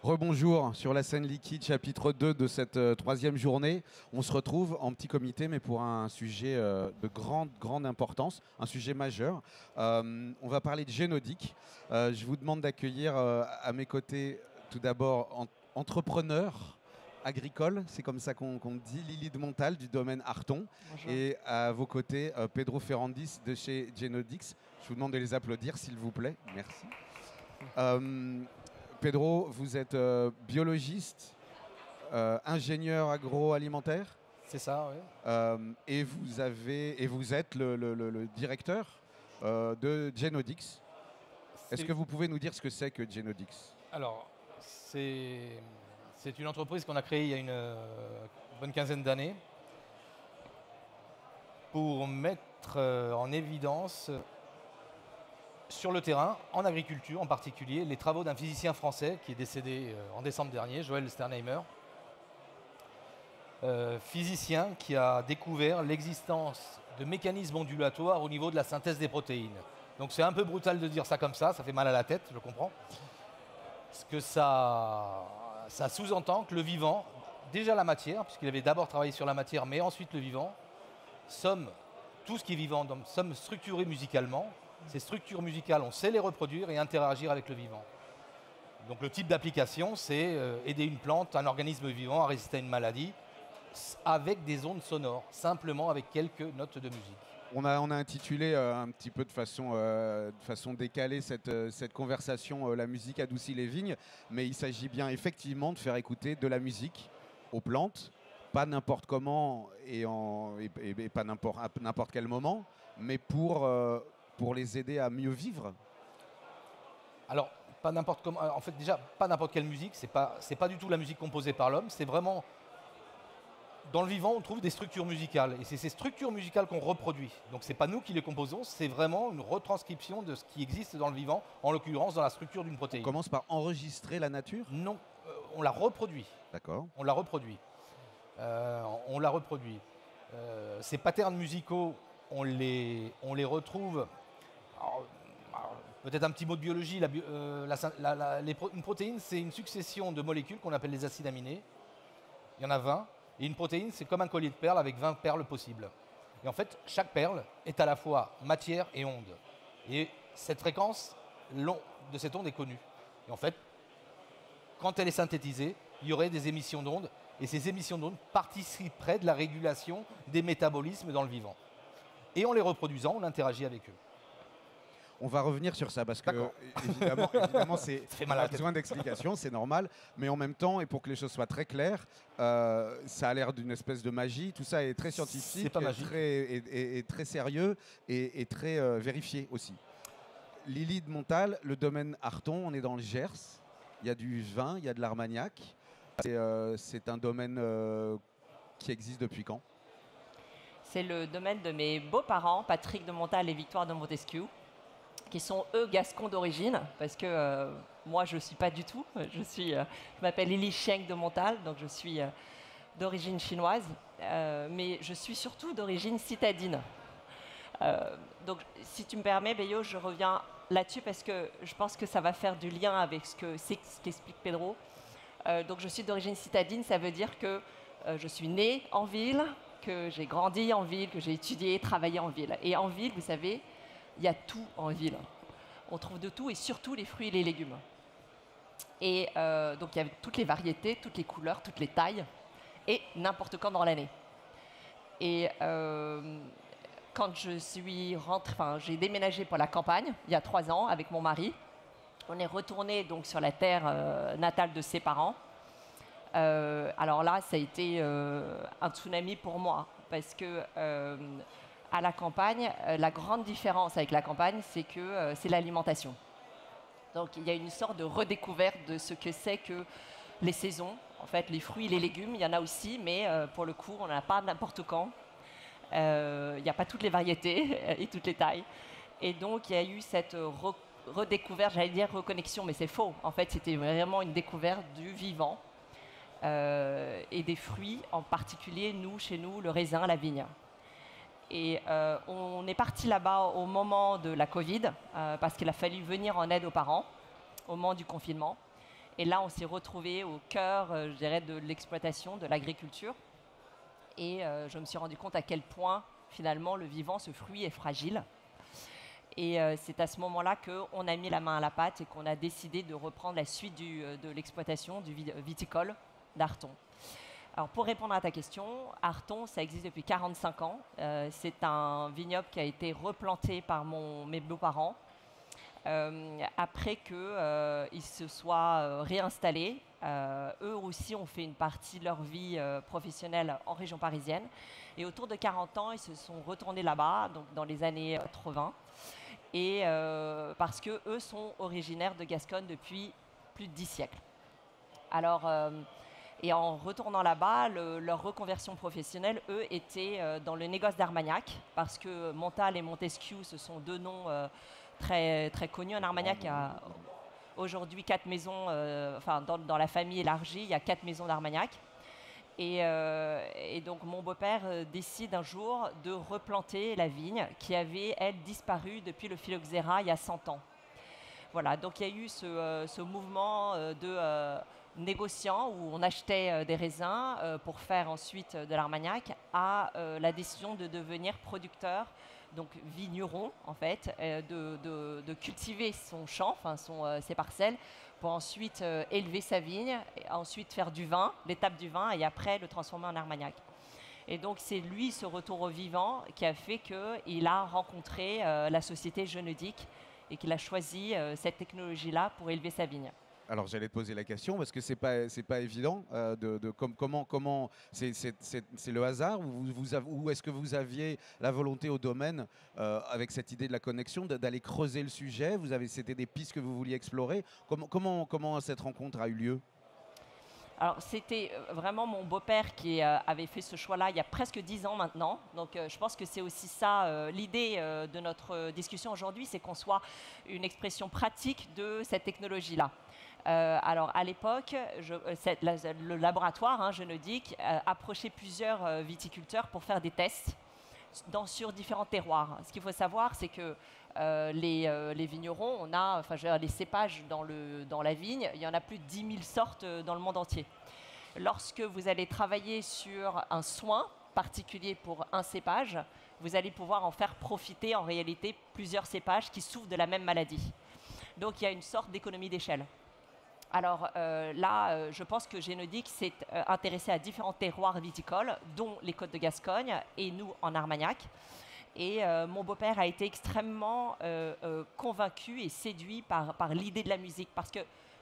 Rebonjour sur la scène liquide, chapitre 2 de cette troisième journée. On se retrouve en petit comité, mais pour un sujet de grande importance, un sujet majeur. On va parler de génodique. Je vous demande d'accueillir à mes côtés tout d'abord entrepreneur agricole, c'est comme ça qu'on dit, Lily de Montal du domaine Arton. Bonjour. Et à vos côtés, Pedro Ferrandis de chez Genodix. Je vous demande de les applaudir, s'il vous plaît. Merci. Pedro, vous êtes biologiste, ingénieur agroalimentaire. C'est ça, oui. Et vous êtes le directeur de Genodix. Est-ce que vous pouvez nous dire ce que c'est que Genodix? Alors, c'est une entreprise qu'on a créée il y a une bonne quinzaine d'années pour mettre en évidence sur le terrain, en agriculture en particulier, les travaux d'un physicien français qui est décédé en décembre dernier, Joël Sternheimer. Physicien qui a découvert l'existence de mécanismes ondulatoires au niveau de la synthèse des protéines. Donc c'est un peu brutal de dire ça comme ça fait mal à la tête, je comprends. Parce que ça sous-entend que le vivant, déjà la matière, puisqu'il avait d'abord travaillé sur la matière, mais ensuite le vivant, tout ce qui est vivant, sommes structurés musicalement. Ces structures musicales, on sait les reproduire et interagir avec le vivant. Donc le type d'application, c'est aider une plante, un organisme vivant à résister à une maladie avec des ondes sonores, simplement avec quelques notes de musique. On a intitulé un petit peu de façon décalée cette conversation La musique adoucit les vignes, mais il s'agit bien effectivement de faire écouter de la musique aux plantes, pas n'importe comment et pas à n'importe quel moment, mais pour les aider à mieux vivre. Alors, pas n'importe comment. En fait, déjà, pas n'importe quelle musique. C'est pas du tout la musique composée par l'homme. C'est vraiment dans le vivant, on trouve des structures musicales, et c'est ces structures musicales qu'on reproduit. Donc, c'est pas nous qui les composons. C'est vraiment une retranscription de ce qui existe dans le vivant, en l'occurrence dans la structure d'une protéine. On commence par enregistrer la nature? Non, on la reproduit. D'accord. On la reproduit. Ces patterns musicaux, on les retrouve. Peut-être un petit mot de biologie. Une protéine, c'est une succession de molécules qu'on appelle les acides aminés. Il y en a 20. Et une protéine, c'est comme un collier de perles avec 20 perles possibles. Et en fait, chaque perle est à la fois matière et onde. Et cette fréquence de cette onde est connue. Et en fait, quand elle est synthétisée, il y aurait des émissions d'ondes. Et ces émissions d'ondes participeraient de la régulation des métabolismes dans le vivant. Et en les reproduisant, on interagit avec eux. On va revenir sur ça parce que, évidemment on a besoin d'explications, c'est normal. Mais en même temps, et pour que les choses soient très claires, ça a l'air d'une espèce de magie. Tout ça est très scientifique, très sérieux et très vérifié aussi. Lily de Montal, le domaine Arton, on est dans le Gers. Il y a du vin, il y a de l'Armagnac. C'est un domaine qui existe depuis quand? C'est le domaine de mes beaux-parents, Patrick de Montal et Victoire de Montesquieu, qui sont eux gascons d'origine, parce que moi je ne suis pas du tout. Je m'appelle Lily Cheng de Montal, donc je suis d'origine chinoise, mais je suis surtout d'origine citadine. Donc si tu me permets, Beyo, je reviens là-dessus parce que je pense que ça va faire du lien avec ce qu'explique Pedro. Donc je suis d'origine citadine, ça veut dire que je suis née en ville, que j'ai grandi en ville, que j'ai étudié, travaillé en ville. Et en ville, vous savez, il y a tout en ville. On trouve de tout et surtout les fruits et les légumes. Et donc il y a toutes les variétés, toutes les couleurs, toutes les tailles et n'importe quand dans l'année. Et quand je suis rentrée, j'ai déménagé pour la campagne il y a 3 ans avec mon mari. On est retourné donc sur la terre natale de ses parents. Alors là, ça a été un tsunami pour moi parce que à la campagne, la grande différence avec la campagne, c'est que c'est l'alimentation. Donc il y a une sorte de redécouverte de ce que c'est que les saisons. En fait, les fruits et les légumes, il y en a aussi, mais pour le coup, on n'en a pas n'importe quand. Il n'y a pas toutes les variétés et toutes les tailles. Et donc il y a eu cette redécouverte, j'allais dire reconnexion, mais c'est faux. En fait, c'était vraiment une découverte du vivant et des fruits, en particulier, chez nous, le raisin, la vigne. Et on est parti là-bas au moment de la Covid, parce qu'il a fallu venir en aide aux parents, au moment du confinement. Et là, on s'est retrouvé au cœur, je dirais, de l'exploitation, de l'agriculture. Et je me suis rendu compte à quel point, finalement, le vivant, ce fruit, est fragile. Et c'est à ce moment-là qu'on a mis la main à la pâte et qu'on a décidé de reprendre la suite de l'exploitation du viticole d'Arton. Alors, pour répondre à ta question, Arton, ça existe depuis 45 ans. C'est un vignoble qui a été replanté par mes beaux-parents après qu'ils se soient réinstallés. Eux aussi ont fait une partie de leur vie professionnelle en région parisienne. Et autour de 40 ans, ils se sont retournés là-bas, donc dans les années 80. Et parce qu'eux sont originaires de Gascogne depuis plus de 10 siècles. Alors, et en retournant là-bas, leur reconversion professionnelle, eux, était dans le négoce d'Armagnac, parce que Montal et Montesquiou, ce sont deux noms très, très connus. En Armagnac, il y a aujourd'hui 4 maisons, enfin dans la famille élargie, il y a 4 maisons d'Armagnac. Et donc mon beau-père décide un jour de replanter la vigne qui avait, elle, disparu depuis le phylloxéra il y a 100 ans. Voilà, donc il y a eu ce mouvement de négociants où on achetait des raisins pour faire ensuite de l'Armagnac à la décision de devenir producteur, donc vigneron en fait, de cultiver son champ, enfin ses parcelles, pour ensuite élever sa vigne, et ensuite faire du vin, l'étape du vin, et après le transformer en Armagnac. Et donc c'est lui, ce retour au vivant, qui a fait qu'il a rencontré la société Genedic et qu'il a choisi cette technologie-là pour élever sa vigne. Alors j'allais te poser la question parce que c'est pas évident comment c'est le hasard ou est-ce que vous aviez la volonté au domaine avec cette idée de la connexion d'aller creuser le sujet, c'était des pistes que vous vouliez explorer, comment cette rencontre a eu lieu? Alors, c'était vraiment mon beau-père qui avait fait ce choix-là il y a presque 10 ans maintenant. Donc, je pense que c'est aussi ça, l'idée de notre discussion aujourd'hui, c'est qu'on soit une expression pratique de cette technologie-là. Alors, à l'époque, le laboratoire, Genedic, approchait plusieurs viticulteurs pour faire des tests sur différents terroirs. Ce qu'il faut savoir, c'est que les vignerons, on a, les cépages dans la vigne, il y en a plus de 10 000 sortes dans le monde entier. Lorsque vous allez travailler sur un soin particulier pour un cépage, vous allez pouvoir en faire profiter en réalité plusieurs cépages qui souffrent de la même maladie. Donc il y a une sorte d'économie d'échelle. Alors là, je pense que Genedic s'est intéressé à différents terroirs viticoles, dont les Côtes de Gascogne et nous en Armagnac. Et mon beau-père a été extrêmement convaincu et séduit par l'idée de la musique. Parce que,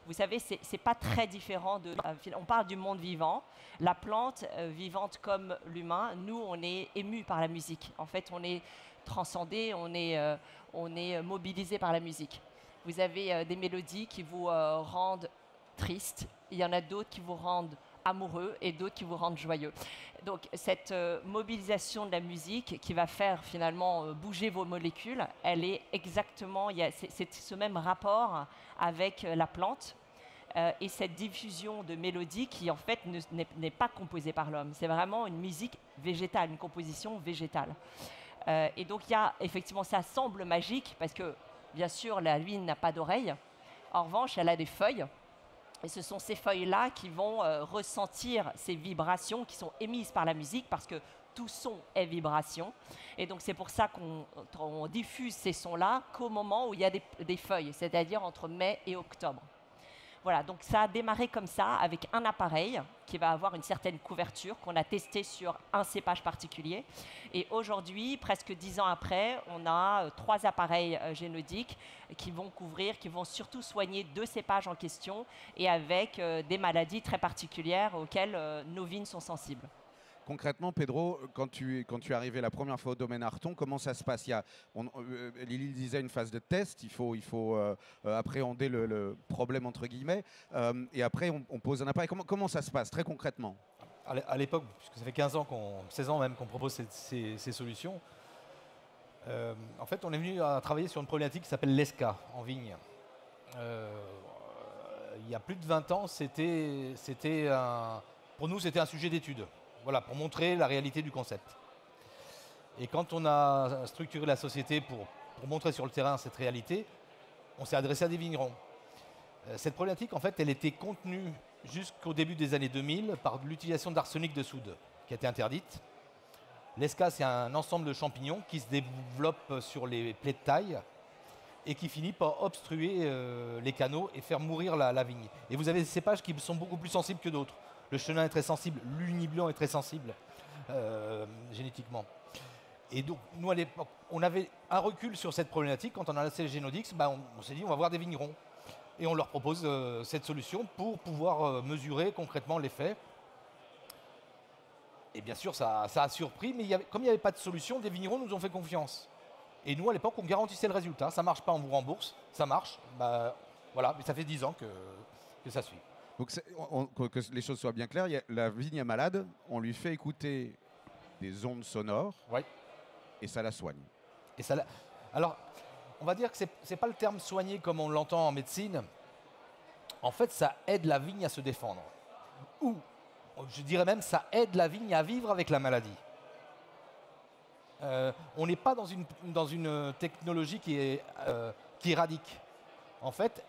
vous savez, c'est pas très différent on parle du monde vivant. La plante, vivante comme l'humain, nous, on est émus par la musique. En fait, on est transcendé, on est mobilisé par la musique. Vous avez des mélodies qui vous rendent triste. Il y en a d'autres qui vous rendent amoureux et d'autres qui vous rendent joyeux. Donc cette mobilisation de la musique qui va faire finalement bouger vos molécules, elle est exactement, c'est ce même rapport avec la plante et cette diffusion de mélodies qui en fait n'est pas composée par l'homme. C'est vraiment une musique végétale, une composition végétale. Et donc il y a effectivement, ça semble magique parce que bien sûr la vigne n'a pas d'oreille. En revanche, elle a des feuilles. Et ce sont ces feuilles-là qui vont ressentir ces vibrations qui sont émises par la musique parce que tout son est vibration. Et donc c'est pour ça qu'on diffuse ces sons-là qu'au moment où il y a des feuilles, c'est-à-dire entre mai et octobre. Voilà, donc ça a démarré comme ça avec un appareil qui va avoir une certaine couverture qu'on a testé sur un cépage particulier. Et aujourd'hui, presque 10 ans après, on a 3 appareils Genedic qui vont surtout soigner 2 cépages en question et avec des maladies très particulières auxquelles nos vignes sont sensibles. Concrètement, Pedro, quand tu es arrivé la première fois au domaine Arton, comment ça se passe? Lily disait une phase de test, il faut appréhender le problème entre guillemets, et après on pose un appareil. Comment ça se passe très concrètement? À l'époque, puisque ça fait 15 ans, 16 ans même qu'on propose ces solutions, en fait on est venu à travailler sur une problématique qui s'appelle l'ESCA en vigne. Il y a plus de 20 ans, pour nous c'était un sujet d'étude. Voilà, pour montrer la réalité du concept. Et quand on a structuré la société pour montrer sur le terrain cette réalité, on s'est adressé à des vignerons. Cette problématique, en fait, elle était contenue jusqu'au début des années 2000 par l'utilisation d'arsenic de soude, qui a été interdite. L'ESCA, c'est un ensemble de champignons qui se développent sur les plaies de taille et qui finit par obstruer les canaux et faire mourir la vigne. Et vous avez des cépages qui sont beaucoup plus sensibles que d'autres. Le chenin est très sensible, l'Uni-Blanc est très sensible génétiquement. Et donc, nous, à l'époque, on avait un recul sur cette problématique. Quand on a lancé le Génodix, on s'est dit on va voir des vignerons. Et on leur propose cette solution pour pouvoir mesurer concrètement l'effet. Et bien sûr, ça a surpris, mais comme il n'y avait pas de solution, des vignerons nous ont fait confiance. Et nous, à l'époque, on garantissait le résultat. Ça ne marche pas, on vous rembourse. Ça marche. Voilà, mais ça fait 10 ans que ça suit. Donc, que les choses soient bien claires, la vigne est malade, on lui fait écouter des ondes sonores et ça la soigne. Alors, on va dire que ce n'est pas le terme soigner comme on l'entend en médecine. En fait, ça aide la vigne à se défendre. Ou, je dirais même, ça aide la vigne à vivre avec la maladie. On n'est pas dans une technologie qui éradique. En fait,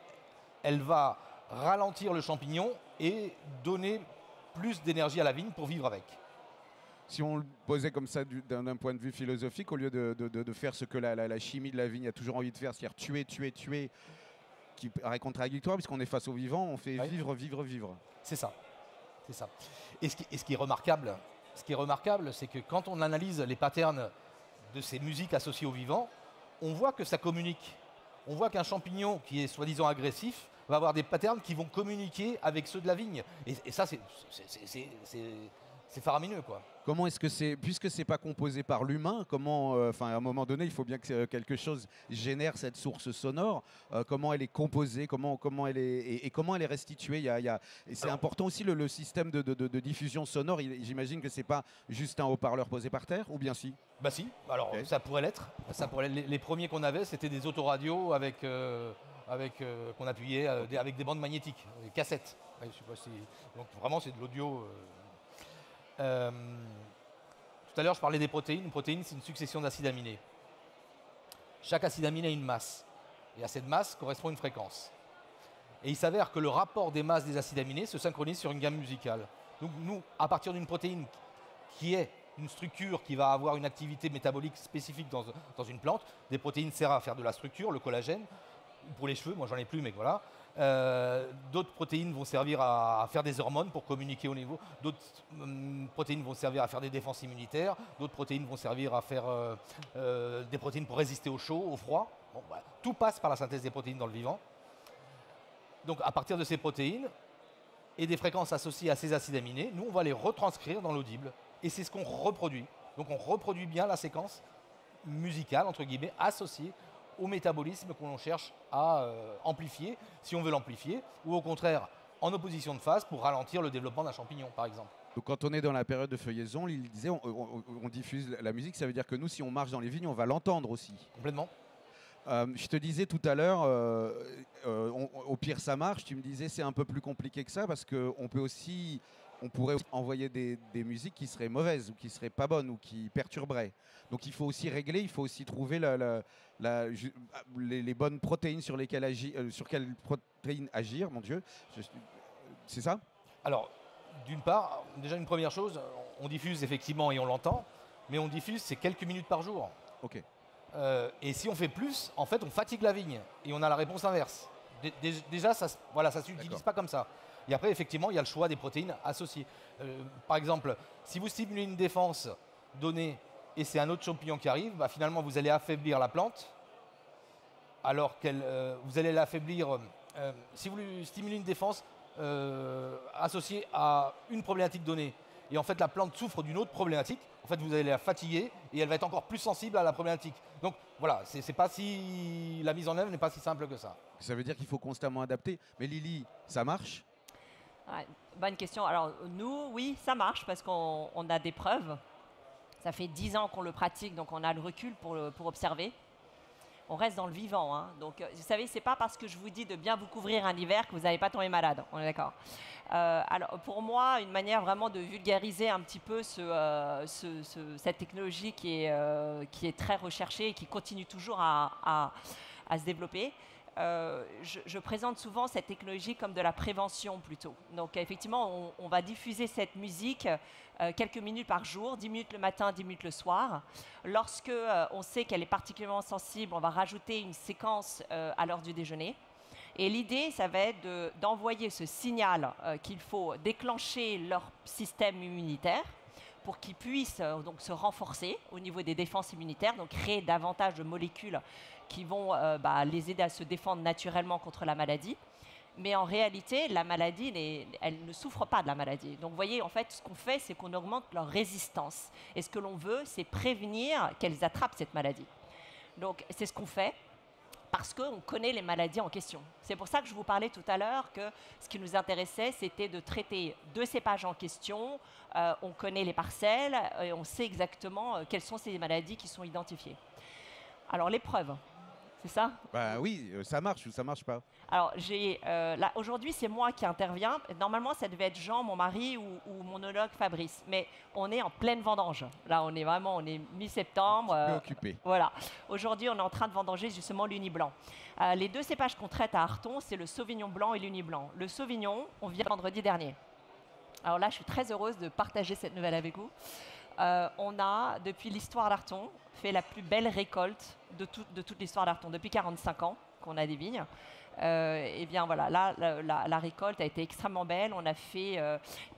elle va ralentir le champignon et donner plus d'énergie à la vigne pour vivre avec. Si on le posait comme ça d'un point de vue philosophique, au lieu de faire ce que la chimie de la vigne a toujours envie de faire, c'est-à-dire tuer, qui paraît contradictoire, puisqu'on est face au vivant, on fait vivre. C'est ça. Et ce qui est remarquable, c'est que quand on analyse les patterns de ces musiques associées au vivant, on voit que ça communique. On voit qu'un champignon qui est soi-disant agressif va avoir des patterns qui vont communiquer avec ceux de la vigne. Et ça, c'est faramineux, quoi. Comment est-ce que puisque c'est pas composé par l'humain, comment, à un moment donné, il faut bien que quelque chose génère cette source sonore. Comment elle est composée, comment elle est et comment elle est restituée. Et c'est important aussi le système de diffusion sonore. J'imagine que c'est pas juste un haut-parleur posé par terre, ou bien si. Bah si. Alors ça pourrait l'être. Les premiers qu'on avait, c'était des autoradios avec qu'on appuyait avec des bandes magnétiques, des cassettes. Ouais, je sais pas si... Donc vraiment, c'est de l'audio. Tout à l'heure, je parlais des protéines. Une protéine, c'est une succession d'acides aminés. Chaque acide aminé a une masse. Et à cette masse correspond une fréquence. Et il s'avère que le rapport des masses des acides aminés se synchronise sur une gamme musicale. Donc nous, à partir d'une protéine qui est une structure qui va avoir une activité métabolique spécifique dans une plante, des protéines servent à faire de la structure, le collagène, pour les cheveux, moi j'en ai plus, mais voilà. D'autres protéines vont servir à faire des hormones pour communiquer au niveau. D'autres protéines vont servir à faire des défenses immunitaires. D'autres protéines vont servir à faire des protéines pour résister au chaud, au froid. Bon, tout passe par la synthèse des protéines dans le vivant. Donc à partir de ces protéines et des fréquences associées à ces acides aminés, nous on va les retranscrire dans l'audible. Et c'est ce qu'on reproduit. Donc on reproduit bien la séquence musicale, entre guillemets, associée au métabolisme qu'on cherche à amplifier, si on veut l'amplifier, ou au contraire, en opposition de phase pour ralentir le développement d'un champignon, par exemple. Donc quand on est dans la période de feuillaison, il disait on diffuse la musique, ça veut dire que nous, si on marche dans les vignes, on va l'entendre aussi. Complètement. Je te disais tout à l'heure, au pire ça marche, tu me disais c'est un peu plus compliqué que ça, parce qu'on pourrait envoyer des musiques qui seraient mauvaises, ou qui seraient pas bonnes, ou qui perturberaient. Donc il faut aussi régler, il faut aussi trouver les bonnes protéines sur quelles protéines agir, mon Dieu. C'est ça ? Alors, d'une part, déjà une première chose, on diffuse effectivement et on l'entend, mais on diffuse c'est quelques minutes par jour. Ok. Et si on fait plus, en fait, on fatigue la vigne et on a la réponse inverse. Déjà, ça ne s'utilise pas comme ça. Et après, effectivement, il y a le choix des protéines associées. Par exemple, si vous stimulez une défense donnée et c'est un autre champignon qui arrive, finalement, vous allez affaiblir la plante, alors que vous allez l'affaiblir. Si vous stimulez une défense associée à une problématique donnée, et en fait la plante souffre d'une autre problématique, en fait vous allez la fatiguer et elle va être encore plus sensible à la problématique. Donc voilà, la mise en œuvre n'est pas si simple que ça. Ça veut dire qu'il faut constamment adapter. Mais Lily, ça marche ? Ouais, bonne question. Alors nous, oui, ça marche parce qu'on a des preuves. Ça fait 10 ans qu'on le pratique, donc on a le recul pour observer. On reste dans le vivant. Hein. Donc, vous savez, ce n'est pas parce que je vous dis de bien vous couvrir un hiver que vous n'allez pas tomber malade. On est d'accord. Alors, pour moi, une manière vraiment de vulgariser un petit peu cette technologie qui est très recherchée et qui continue toujours à se développer, je présente souvent cette technologie comme de la prévention plutôt. Donc effectivement, on va diffuser cette musique quelques minutes par jour, 10 minutes le matin, 10 minutes le soir. Lorsque on sait qu'elle est particulièrement sensible, on va rajouter une séquence à l'heure du déjeuner. Et l'idée, ça va être d'envoyer ce signal qu'il faut déclencher leur système immunitaire pour qu'ils puissent donc se renforcer au niveau des défenses immunitaires, donc créer davantage de molécules qui vont les aider à se défendre naturellement contre la maladie. Mais en réalité, la maladie, elle ne souffre pas de la maladie. Donc vous voyez, en fait, ce qu'on fait, c'est qu'on augmente leur résistance. Et ce que l'on veut, c'est prévenir qu'elles attrapent cette maladie. Donc c'est ce qu'on fait, parce qu'on connaît les maladies en question. C'est pour ça que je vous parlais tout à l'heure que ce qui nous intéressait, c'était de traiter 2 cépages en question. On connaît les parcelles et on sait exactement quelles sont ces maladies qui sont identifiées. Alors, les preuves, c'est ça? Bah oui, ça marche ou ça marche pas. Alors, là, aujourd'hui, c'est moi qui interviens. Normalement, ça devait être Jean, mon mari, ou mon homologue Fabrice. Mais on est en pleine vendange. Là, on est mi-septembre. Un petit peu occupé. Voilà. Aujourd'hui, on est en train de vendanger justement l'Uni blanc. Les 2 cépages qu'on traite à Arton, c'est le Sauvignon blanc et l'Uni blanc. Le Sauvignon, on vient vendredi dernier. Alors là, je suis très heureuse de partager cette nouvelle avec vous. On a, depuis l'histoire d'Arton, fait la plus belle récolte de toute l'histoire d'Arton, depuis 45 ans qu'on a des vignes. Et bien voilà, là, la récolte a été extrêmement belle. On a fait,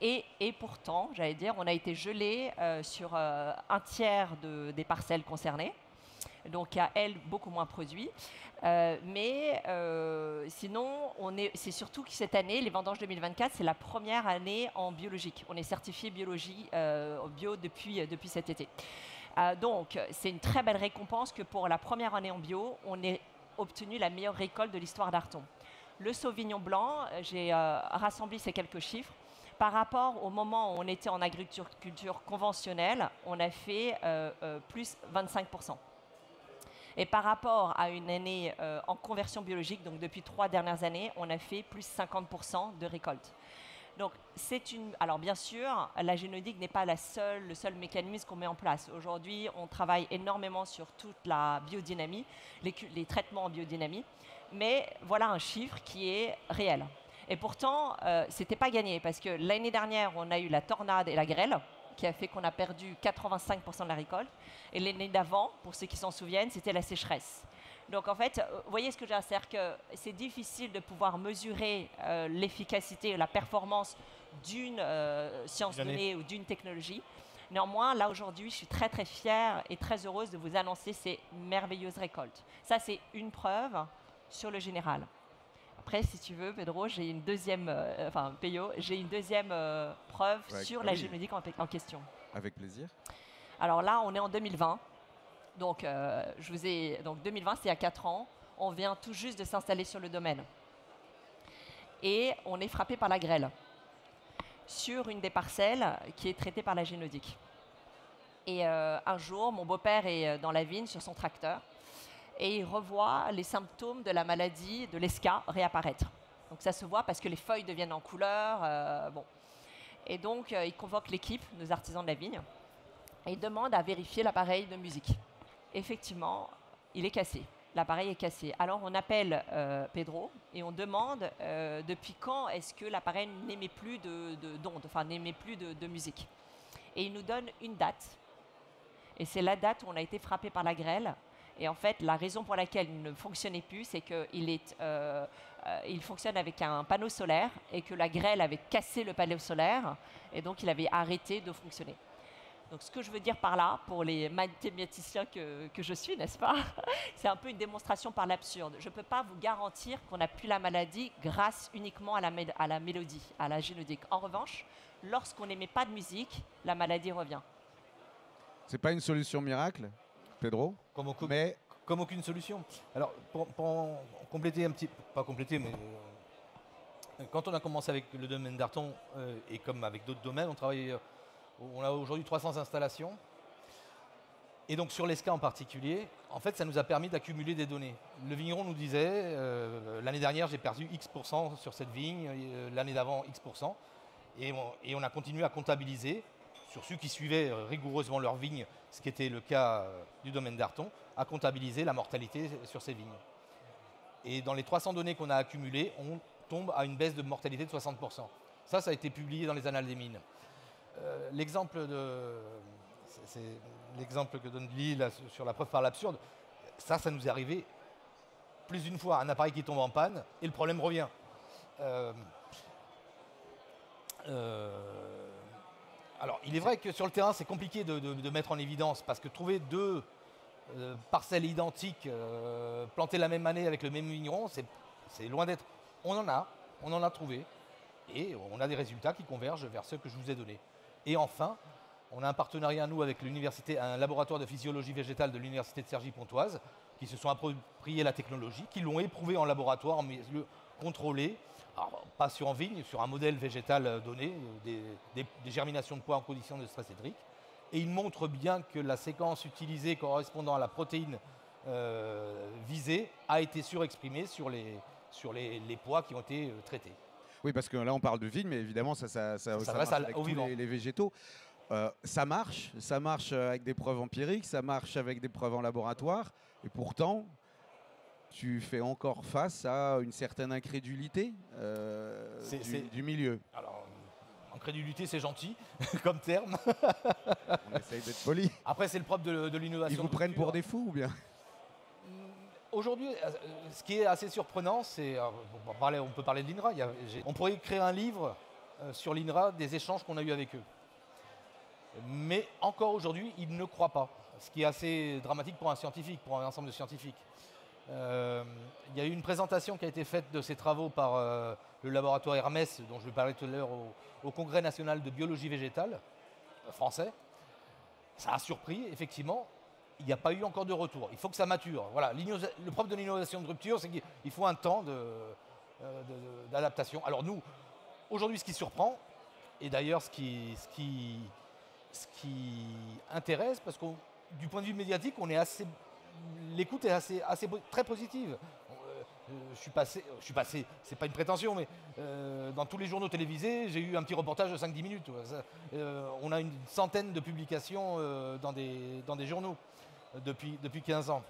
et pourtant, j'allais dire, on a été gelé sur un tiers des parcelles concernées. Donc, à elle, beaucoup moins produit. Mais sinon, c'est surtout que cette année, les vendanges 2024, c'est la première année en biologique. On est certifié biologie bio depuis cet été. Donc, c'est une très belle récompense que pour la première année en bio, on ait obtenu la meilleure récolte de l'histoire d'Arton. Le Sauvignon blanc, j'ai rassemblé ces quelques chiffres. Par rapport au moment où on était en agriculture conventionnelle, on a fait plus 25%. Et par rapport à une année en conversion biologique, donc depuis 3 dernières années, on a fait plus 50% de récolte. Donc, alors bien sûr, la génomique n'est pas le seul mécanisme qu'on met en place. Aujourd'hui, on travaille énormément sur toute la biodynamie, les traitements en biodynamie. Mais voilà un chiffre qui est réel. Et pourtant, ce n'était pas gagné, parce que l'année dernière, on a eu la tornade et la grêle, qui a fait qu'on a perdu 85% de la récolte. Et l'année d'avant, pour ceux qui s'en souviennent, c'était la sécheresse. Donc en fait, vous voyez ce que je veux dire, c'est-à-dire que c'est difficile de pouvoir mesurer l'efficacité, la performance d'une science donnée ou d'une technologie. Néanmoins, là aujourd'hui, je suis très très fière et très heureuse de vous annoncer ces merveilleuses récoltes. Ça, c'est une preuve sur le général. Après, si tu veux, Pedro, j'ai une deuxième, j'ai une deuxième preuve sur la génomique en question. Avec plaisir. Alors là, on est en 2020. Donc, donc 2020, c'est il y a 4 ans. On vient tout juste de s'installer sur le domaine. Et on est frappé par la grêle sur une des parcelles qui est traitée par la génomique. Et un jour, mon beau-père est dans la vigne sur son tracteur et il revoit les symptômes de la maladie de l'ESCA réapparaître. Donc ça se voit parce que les feuilles deviennent en couleur. Et donc, il convoque l'équipe, nos artisans de la vigne, et il demande à vérifier l'appareil de musique. Effectivement, il est cassé. L'appareil est cassé. Alors, on appelle Pedro et on demande depuis quand est-ce que l'appareil n'émet plus d'ondes, enfin n'émet plus de musique. Et il nous donne une date. Et c'est la date où on a été frappé par la grêle. Et en fait, la raison pour laquelle il ne fonctionnait plus, c'est qu'il fonctionne avec un panneau solaire et que la grêle avait cassé le panneau solaire et donc il avait arrêté de fonctionner. Donc ce que je veux dire par là, pour les mathématiciens que je suis, n'est-ce pas, c'est un peu une démonstration par l'absurde. Je ne peux pas vous garantir qu'on n'a plus la maladie grâce uniquement à la mélodie, à la génomique. En revanche, lorsqu'on n'émet pas de musique, la maladie revient. C'est pas une solution miracle, Pedro, comme aucune solution. Alors, pour compléter un petit peu, pas compléter, mais quand on a commencé avec le domaine d'Arton, et comme avec d'autres domaines, on a aujourd'hui 300 installations. Et donc, sur l'ESCA en particulier, en fait, ça nous a permis d'accumuler des données. Le vigneron nous disait, l'année dernière, j'ai perdu X% sur cette vigne, l'année d'avant, X%. Et on a continué à comptabiliser sur ceux qui suivaient rigoureusement leur vigne, ce qui était le cas du domaine d'Arton, à comptabiliser la mortalité sur ces vignes. Et dans les 300 données qu'on a accumulées, on tombe à une baisse de mortalité de 60%. Ça a été publié dans les Annales des mines. L'exemple que donne Lee là, sur la preuve par l'absurde, ça nous est arrivé plus d'une fois. Un appareil qui tombe en panne et le problème revient. Alors, il est vrai que sur le terrain, c'est compliqué de mettre en évidence parce que trouver deux parcelles identiques plantées la même année avec le même vigneron, c'est loin d'être. On en a trouvé et on a des résultats qui convergent vers ceux que je vous ai donnés. Et enfin, on a un partenariat, nous, avec l'université, un laboratoire de physiologie végétale de l'université de Cergy-Pontoise, qui se sont appropriés la technologie, qui l'ont éprouvé en laboratoire, mais le contrôlé, alors, pas en vigne, sur un modèle végétal donné, des germinations de pois en conditions de stress hydrique. Et ils montrent bien que la séquence utilisée correspondant à la protéine visée a été surexprimée sur les pois qui ont été traités. Oui, parce que là, on parle de vigne, mais évidemment, ça marche avec tous les végétaux. Ça marche avec des preuves empiriques, ça marche avec des preuves en laboratoire, et pourtant, tu fais encore face à une certaine incrédulité du milieu. Alors, incrédulité, c'est gentil comme terme. On essaye d'être poli. Après, c'est le propre de l'innovation. Ils vous prennent pour des fous ou bien? Aujourd'hui, ce qui est assez surprenant, c'est, on peut parler de l'INRA, on pourrait créer un livre sur l'INRA des échanges qu'on a eus avec eux. Mais encore aujourd'hui, ils ne croient pas, ce qui est assez dramatique pour un scientifique, pour un ensemble de scientifiques. Il y a eu une présentation qui a été faite de ces travaux par le laboratoire Hermès, dont je vais parler tout à l'heure, au Congrès national de biologie végétale français. Ça a surpris, effectivement. Il n'y a pas eu encore de retour. Il faut que ça mature. Voilà. Le propre de l'innovation de rupture, c'est qu'il faut un temps d'adaptation. Alors nous, aujourd'hui, ce qui surprend, et d'ailleurs ce qui intéresse, parce que du point de vue médiatique, l'écoute est très positive. Je suis passé, c'est pas une prétention, mais dans tous les journaux télévisés, j'ai eu un petit reportage de 5-10 minutes. On a une centaine de publications dans des journaux depuis 15 ans,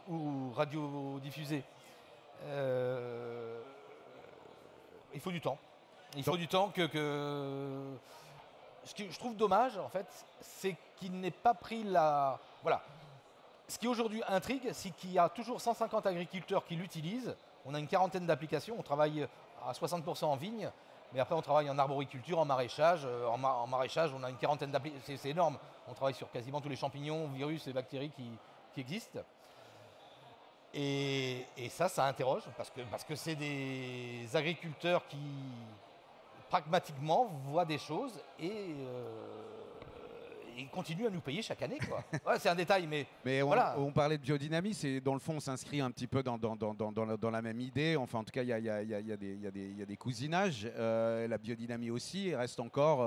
ou radiodiffusées. Il faut du temps. Il faut du temps que... Ce que je trouve dommage, en fait, c'est qu'il n'ait pas pris la... Voilà. Ce qui aujourd'hui intrigue, c'est qu'il y a toujours 150 agriculteurs qui l'utilisent. On a une quarantaine d'applications. On travaille à 60% en vigne, mais après on travaille en arboriculture, en maraîchage. En maraîchage, on a une quarantaine d'applications. C'est énorme. On travaille sur quasiment tous les champignons, virus et bactéries qui existent. Et ça interroge, parce que c'est des agriculteurs qui, pragmatiquement, voient des choses et continuent à nous payer chaque année, quoi. Ouais, c'est un détail, mais voilà. On parlait de biodynamie, c'est dans le fond, on s'inscrit un petit peu dans la même idée. Enfin, en tout cas, il y a des cousinages. La biodynamie aussi reste encore...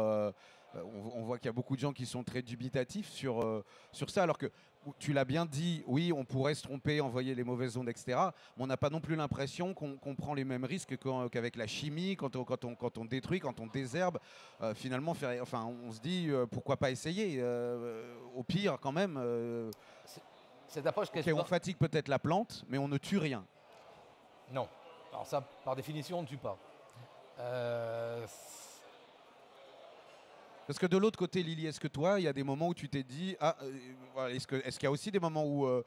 on voit qu'il y a beaucoup de gens qui sont très dubitatifs sur ça, alors que tu l'as bien dit, oui, on pourrait se tromper, envoyer les mauvaises ondes, etc. Mais on n'a pas non plus l'impression qu'on prend les mêmes risques qu'avec la chimie, quand on détruit, quand on désherbe. Finalement, on se dit, pourquoi pas essayer au pire, quand même. Cette approche on fatigue peut-être la plante, mais on ne tue rien. Non. Alors ça, par définition, on ne tue pas. Parce que de l'autre côté, Lily, est-ce que toi, il y a des moments où tu t'es dit, est-ce qu'il y a aussi des moments où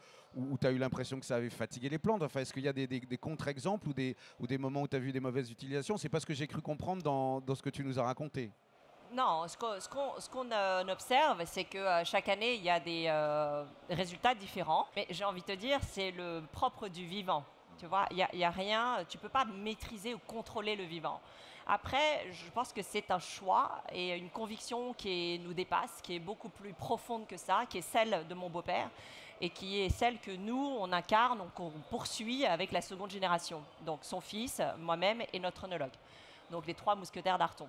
tu as eu l'impression que ça avait fatigué les plantes? Enfin, est-ce qu'il y a des contre-exemples ou des moments où tu as vu des mauvaises utilisations? C'est pas ce que j'ai cru comprendre dans ce que tu nous as raconté. Non, ce qu'on observe, c'est que chaque année, il y a des résultats différents. Mais j'ai envie de te dire, c'est le propre du vivant. Tu vois, il y a rien, tu ne peux pas maîtriser ou contrôler le vivant. Après, je pense que c'est un choix et une conviction qui nous dépasse, qui est beaucoup plus profonde que ça, qui est celle de mon beau-père et qui est celle que nous, on incarne, qu'on poursuit avec la seconde génération. Donc son fils, moi-même et notre œnologue. Donc les 3 mousquetaires d'Arton.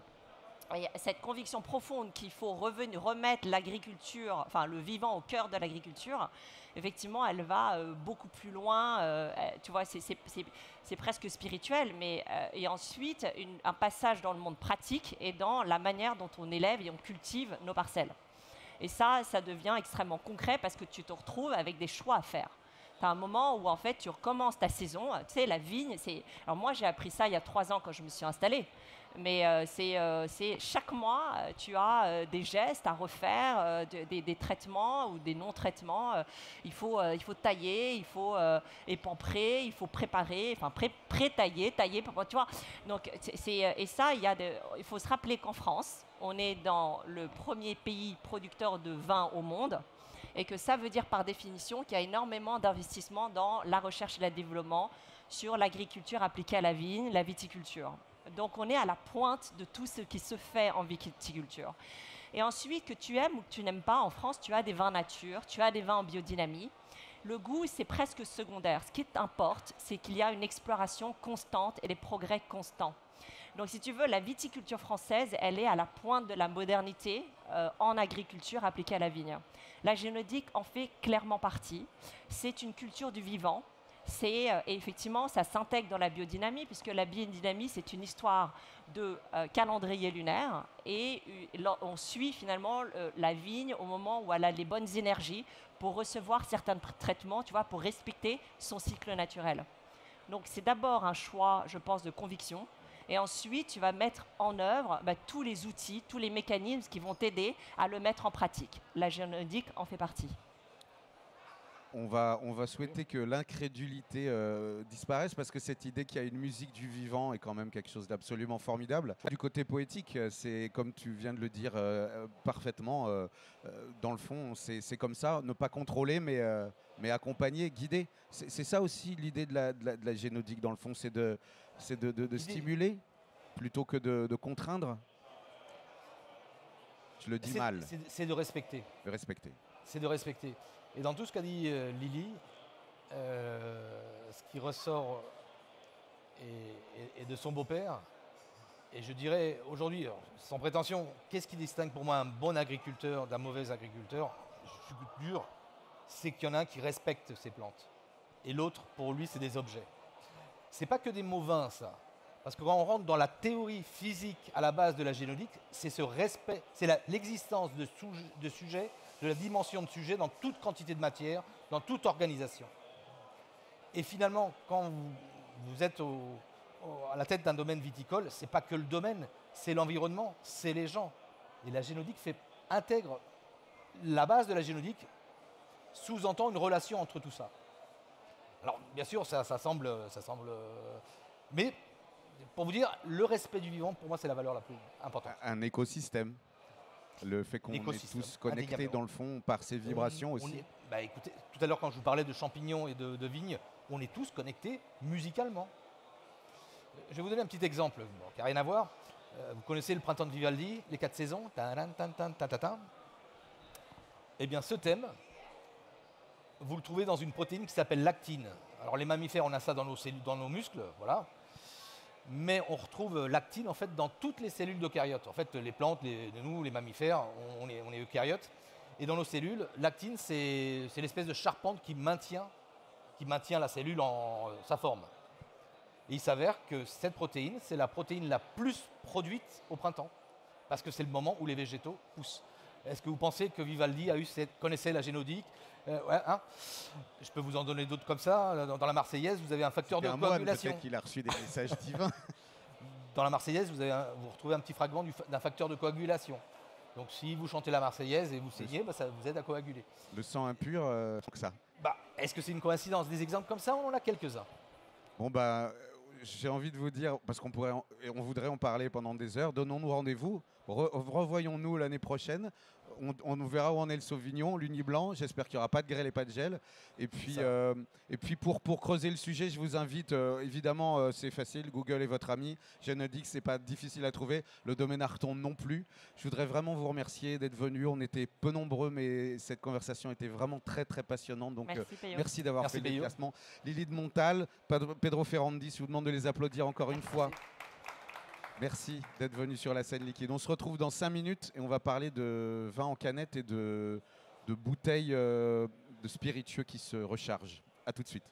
Et cette conviction profonde qu'il faut remettre l'agriculture, enfin le vivant au cœur de l'agriculture, effectivement, elle va beaucoup plus loin. Tu vois, c'est presque spirituel, mais et ensuite un passage dans le monde pratique et dans la manière dont on élève et on cultive nos parcelles. Et ça devient extrêmement concret parce que tu te retrouves avec des choix à faire. Tu as un moment où en fait tu recommences ta saison. Tu sais, la vigne, c'est. Alors moi j'ai appris ça il y a 3 ans quand je me suis installée. Mais c'est chaque mois, tu as des gestes à refaire, des traitements ou des non-traitements. Il faut tailler, il faut épamprer, il faut préparer, enfin pré-tailler, tailler, tu vois. Donc, et ça, il faut se rappeler qu'en France, on est dans le premier pays producteur de vin au monde. Et que ça veut dire par définition qu'il y a énormément d'investissements dans la recherche et le développement sur l'agriculture appliquée à la vigne, la viticulture. Donc on est à la pointe de tout ce qui se fait en viticulture. Et ensuite, que tu aimes ou que tu n'aimes pas, en France, tu as des vins nature, tu as des vins en biodynamie. Le goût, c'est presque secondaire. Ce qui t'importe, c'est qu'il y a une exploration constante et des progrès constants. Donc si tu veux, la viticulture française, elle est à la pointe de la modernité en agriculture appliquée à la vigne. La génodique en fait clairement partie. C'est une culture du vivant. Et effectivement, ça s'intègre dans la biodynamie, puisque la biodynamie, c'est une histoire de calendrier lunaire, et on suit finalement la vigne au moment où elle a les bonnes énergies pour recevoir certains traitements, tu vois, pour respecter son cycle naturel. Donc c'est d'abord un choix, je pense, de conviction, et ensuite tu vas mettre en œuvre tous les outils, tous les mécanismes qui vont t'aider à le mettre en pratique. La génodique en fait partie. On va souhaiter que l'incrédulité disparaisse, parce que cette idée qu'il y a une musique du vivant est quand même quelque chose d'absolument formidable. Du côté poétique, c'est comme tu viens de le dire parfaitement, dans le fond, c'est comme ça, ne pas contrôler mais accompagner, guider. C'est ça aussi l'idée de la génodique dans le fond, c'est de stimuler plutôt que de contraindre. Je le dis mal. C'est de respecter. De respecter. C'est de respecter. Et dans tout ce qu'a dit Lily, ce qui ressort est de son beau-père. Et je dirais aujourd'hui, sans prétention, qu'est-ce qui distingue pour moi un bon agriculteur d'un mauvais agriculteur? Je suis dur, c'est qu'il y en a un qui respecte ses plantes. Et l'autre, pour lui, c'est des objets. C'est pas que des mots vains, ça. Parce que quand on rentre dans la théorie physique à la base de la génodique, c'est ce respect, c'est l'existence de sujets, de la dimension de sujet dans toute quantité de matière, dans toute organisation. Et finalement, quand vous êtes à la tête d'un domaine viticole, ce n'est pas que le domaine, c'est l'environnement, c'est les gens. Et la génodique intègre la base de la génodique, sous-entend une relation entre tout ça. Alors, bien sûr, ça semble... mais, pour vous dire, le respect du vivant, pour moi, c'est la valeur la plus importante. Un écosystème. Le fait qu'on est tous connectés dans le fond par ces vibrations aussi. Écoutez, tout à l'heure quand je vous parlais de champignons et de vignes, on est tous connectés musicalement. Je vais vous donner un petit exemple qui n'a rien à voir. Vous connaissez le printemps de Vivaldi, les 4 saisons. Eh bien ce thème, vous le trouvez dans une protéine qui s'appelle l'actine. Alors les mammifères, on a ça dans nos cellules, dans nos muscles, voilà. Mais on retrouve l'actine en fait dans toutes les cellules d'eucaryotes. En fait, les plantes, nous, les mammifères, on est eucaryotes. Et dans nos cellules, l'actine, c'est l'espèce de charpente qui maintient la cellule en sa forme. Et il s'avère que cette protéine, c'est la protéine la plus produite au printemps, parce que c'est le moment où les végétaux poussent. Est-ce que vous pensez que Vivaldi connaissait la génodique? Ouais, hein, je peux vous en donner d'autres comme ça. Dans la Marseillaise, vous avez un facteur de coagulation. Peut-être qu'il a reçu des messages divins. Dans la Marseillaise, vous retrouvez un petit fragment d'un facteur de coagulation. Donc si vous chantez la Marseillaise et vous saignez, ça vous aide à coaguler. Le sang impur, que ça. Est-ce que c'est une coïncidence? Des exemples comme ça, on en a quelques-uns. Bon, j'ai envie de vous dire, parce qu'on voudrait en parler pendant des heures, donnons-nous rendez-vous, revoyons-nous l'année prochaine, on verra où en est le Sauvignon, l'Uni Blanc, j'espère qu'il n'y aura pas de grêle et pas de gel. Et puis pour creuser le sujet, je vous invite, évidemment c'est facile, Google est votre ami, génodique, c'est pas difficile à trouver, le domaine Arton non plus. Je voudrais vraiment vous remercier d'être venus, on était peu nombreux, mais cette conversation était vraiment très très passionnante, donc merci d'avoir fait le déplacement. Lily de Montal, Pedro Ferrandi, je vous demande de les applaudir encore une fois. Merci d'être venu sur la scène liquide. On se retrouve dans 5 minutes et on va parler de vin en canette et de bouteilles de spiritueux qui se rechargent. A tout de suite.